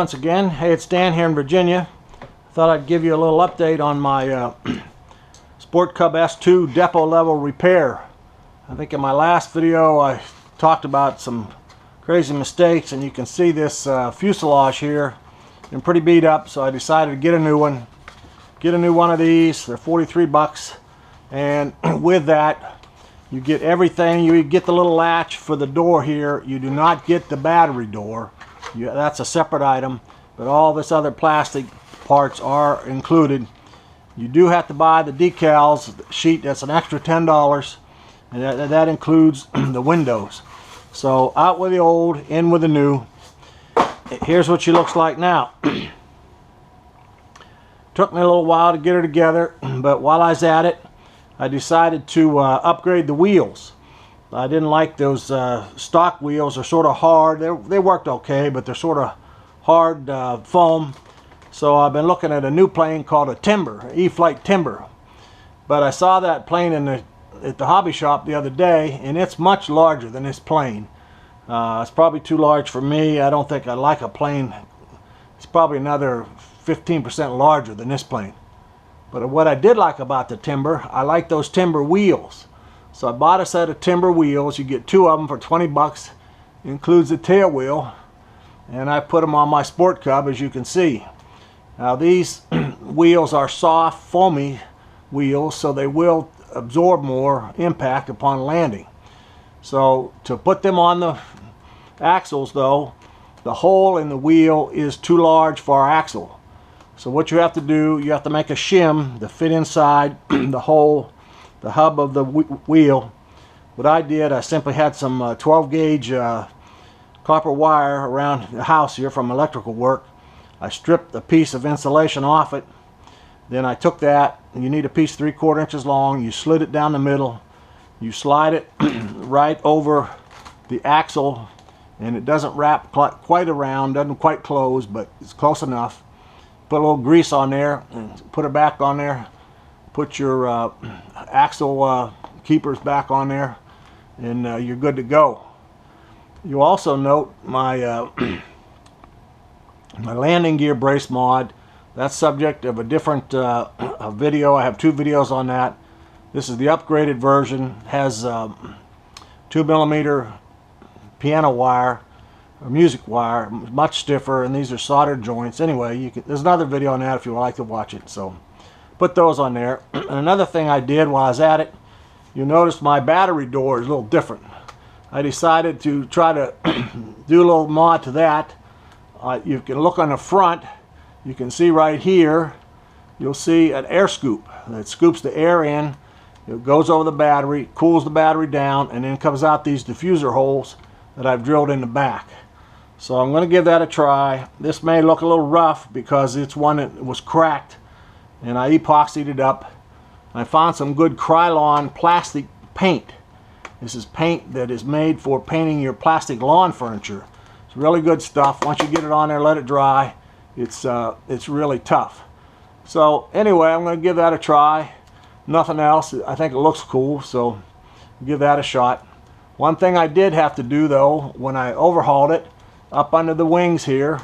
Once again, hey, it's Dan here in Virginia. Thought I'd give you a little update on my Sport Cub S2 depot level repair. I think in my last video I talked about some crazy mistakes, and you can see this fuselage here been pretty beat up, so I decided to get a new one. Get a new one of these. They're 43 bucks, and with that you get everything. You get the little latch for the door here. You do not get the battery door. That's a separate item, but all this other plastic parts are included. You do have to buy the decals sheet. That's an extra $10, and that includes the windows. So out with the old, in with the new. Here's what she looks like now. Took me a little while to get her together, but while I was at it, I decided to upgrade the wheels. I didn't like those stock wheels. They're sort of hard. They worked okay, but they're sort of hard foam. So I've been looking at a new plane called a Timber, E-Flite Timber. But I saw that plane at the hobby shop the other day, and it's much larger than this plane. It's probably too large for me. I don't think I like a plane. It's probably another 15% larger than this plane. But what I did like about the Timber, I like those Timber wheels. So I bought a set of Timber wheels. You get two of them for 20 bucks. Includes the tail wheel. And I put them on my Sport Cub, as you can see. Now these wheels are soft, foamy wheels, so they will absorb more impact upon landing. So to put them on the axles though, the hole in the wheel is too large for our axle. So what you have to do, you have to make a shim to fit inside the hole, the hub of the wheel. What I did, I simply had some 12 gauge copper wire around the house here from electrical work. I stripped a piece of insulation off it. Then I took that, and you need a piece 3/4 inches long. You slid it down the middle. You slide it right over the axle, and it doesn't wrap quite around, doesn't quite close, but it's close enough. Put a little grease on there and put it back on there. Put your axle keepers back on there, and you're good to go. You also note my my landing gear brace mod. That's subject of a different video. I have two videos on that. This is the upgraded version. Has 2mm piano wire or music wire, much stiffer, and these are soldered joints. Anyway, there's another video on that if you would like to watch it. So put those on there. And another thing I did while I was at it, you notice my battery door is a little different. I decided to try to do a little mod to that. You can look on the front. You can see right here, you'll see an air scoop that scoops the air in. It goes over the battery, cools the battery down, and then comes out these diffuser holes that I've drilled in the back. So I'm going to give that a try. This may look a little rough because it's one that was cracked, and I epoxied it up. I found some good Krylon plastic paint. This is paint that is made for painting your plastic lawn furniture. It's really good stuff. Once you get it on there, let it dry. It's really tough. So anyway, I'm going to give that a try. Nothing else. I think it looks cool, so give that a shot. One thing I did have to do though, when I overhauled it, up under the wings here,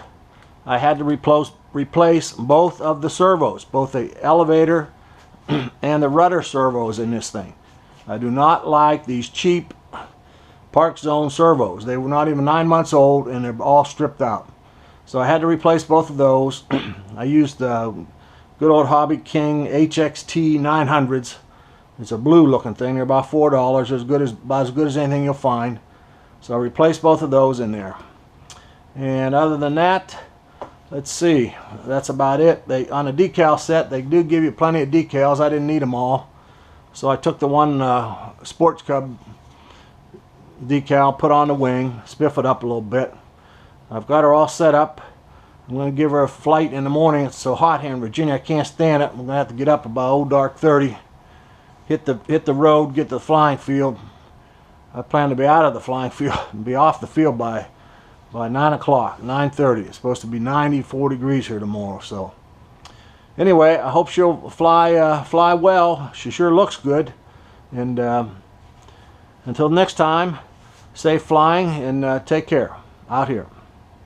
I had to replace both of the servos, both the elevator and the rudder servos in this thing. I do not like these cheap Park Zone servos. They were not even 9 months old, and they're all stripped out. So I had to replace both of those. I used the good old Hobby King HXT 900s. It's a blue looking thing. They're about $4. About as good as anything you'll find. So I replaced both of those in there. And other than that, let's see. That's about it. On a decal set, they do give you plenty of decals. I didn't need them all. So I took the one Sports Cub decal, put on the wing, spiff it up a little bit. I've got her all set up. I'm going to give her a flight in the morning. It's so hot here in Virginia, I can't stand it. I'm going to have to get up about old dark 30, hit the road, get to the flying field. I plan to be out of the flying field and be off the field by 9 o'clock, 9:30. It's supposed to be 94 degrees here tomorrow. So anyway, I hope she'll fly well. She sure looks good. And until next time, safe flying, and take care out here.